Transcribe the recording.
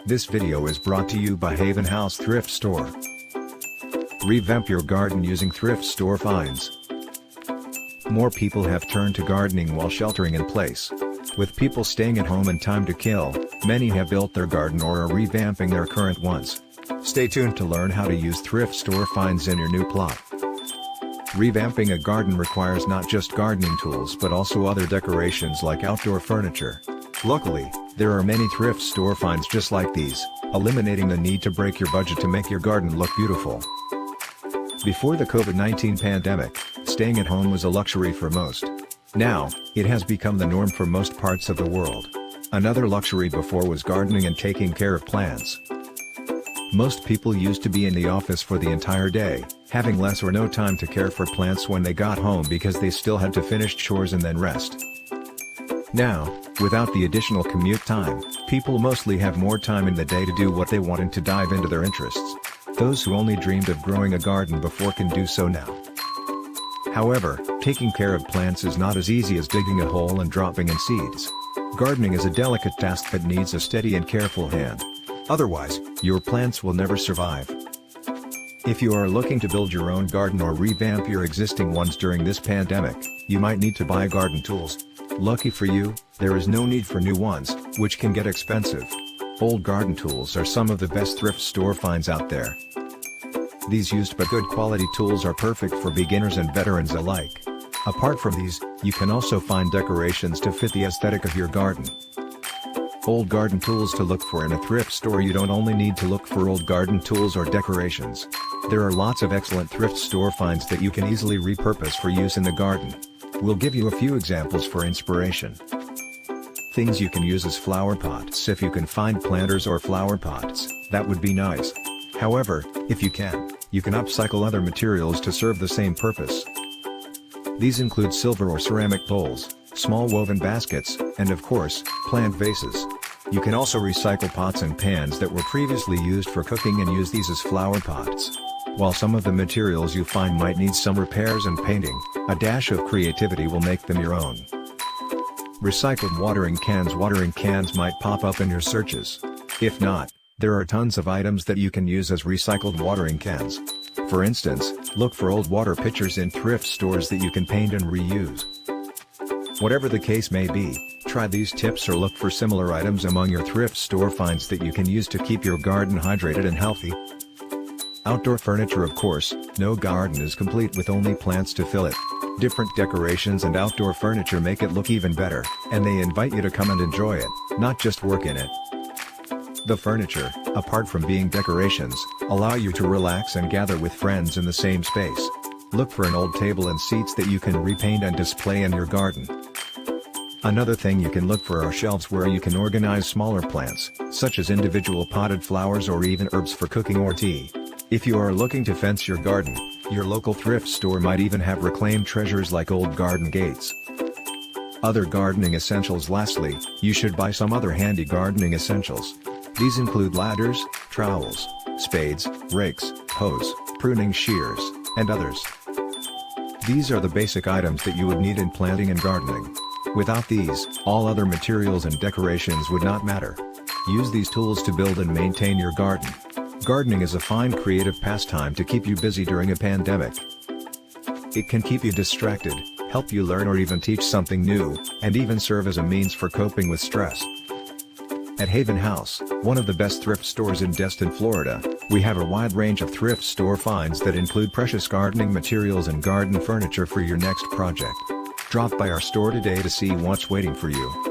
This video is brought to you by Haven House Thrift Store. Revamp your garden using thrift store finds. More people have turned to gardening while sheltering in place. With people staying at home and time to kill, many have built their garden or are revamping their current ones. Stay tuned to learn how to use thrift store finds in your new plot. Revamping a garden requires not just gardening tools but also other decorations like outdoor furniture. Luckily, there are many thrift store finds just like these, eliminating the need to break your budget to make your garden look beautiful. Before the COVID-19 pandemic, staying at home was a luxury for most. Now, it has become the norm for most parts of the world. Another luxury before was gardening and taking care of plants. Most people used to be in the office for the entire day, having less or no time to care for plants when they got home because they still had to finish chores and then rest. Now, without the additional commute time, people mostly have more time in the day to do what they want and to dive into their interests. Those who only dreamed of growing a garden before can do so now. However, taking care of plants is not as easy as digging a hole and dropping in seeds. Gardening is a delicate task that needs a steady and careful hand. Otherwise, your plants will never survive. If you are looking to build your own garden or revamp your existing ones during this pandemic, you might need to buy garden tools. Lucky for you, there is no need for new ones, which can get expensive. Old garden tools are some of the best thrift store finds out there. These used but good quality tools are perfect for beginners and veterans alike. Apart from these, you can also find decorations to fit the aesthetic of your garden. Old garden tools to look for in a thrift store. You don't only need to look for old garden tools or decorations. There are lots of excellent thrift store finds that you can easily repurpose for use in the garden. We'll give you a few examples for inspiration. Things you can use as flower pots. If you can find planters or flower pots, that would be nice. However, if you can upcycle other materials to serve the same purpose. These include silver or ceramic bowls, small woven baskets, and of course, plant vases. You can also recycle pots and pans that were previously used for cooking and use these as flower pots. While some of the materials you find might need some repairs and painting, a dash of creativity will make them your own. Recycled watering cans. Watering cans might pop up in your searches. If not, there are tons of items that you can use as recycled watering cans. For instance, look for old water pitchers in thrift stores that you can paint and reuse. Whatever the case may be, try these tips or look for similar items among your thrift store finds that you can use to keep your garden hydrated and healthy. Outdoor furniture. Of course, no garden is complete with only plants to fill it. Different decorations and outdoor furniture make it look even better, and they invite you to come and enjoy it, not just work in it. The furniture, apart from being decorations, allow you to relax and gather with friends in the same space. Look for an old table and seats that you can repaint and display in your garden. Another thing you can look for are shelves where you can organize smaller plants, such as individual potted flowers or even herbs for cooking or tea. If you are looking to fence your garden, your local thrift store might even have reclaimed treasures like old garden gates. Other gardening essentials. Lastly, you should buy some other handy gardening essentials. These include ladders, trowels, spades, rakes, hoes, pruning shears, and others. These are the basic items that you would need in planting and gardening. Without these, all other materials and decorations would not matter. Use these tools to build and maintain your garden. Gardening is a fine creative pastime to keep you busy during a pandemic. It can keep you distracted, help you learn or even teach something new, and even serve as a means for coping with stress. At Haven House, one of the best thrift stores in Destin, Florida, we have a wide range of thrift store finds that include precious gardening materials and garden furniture for your next project. Drop by our store today to see what's waiting for you.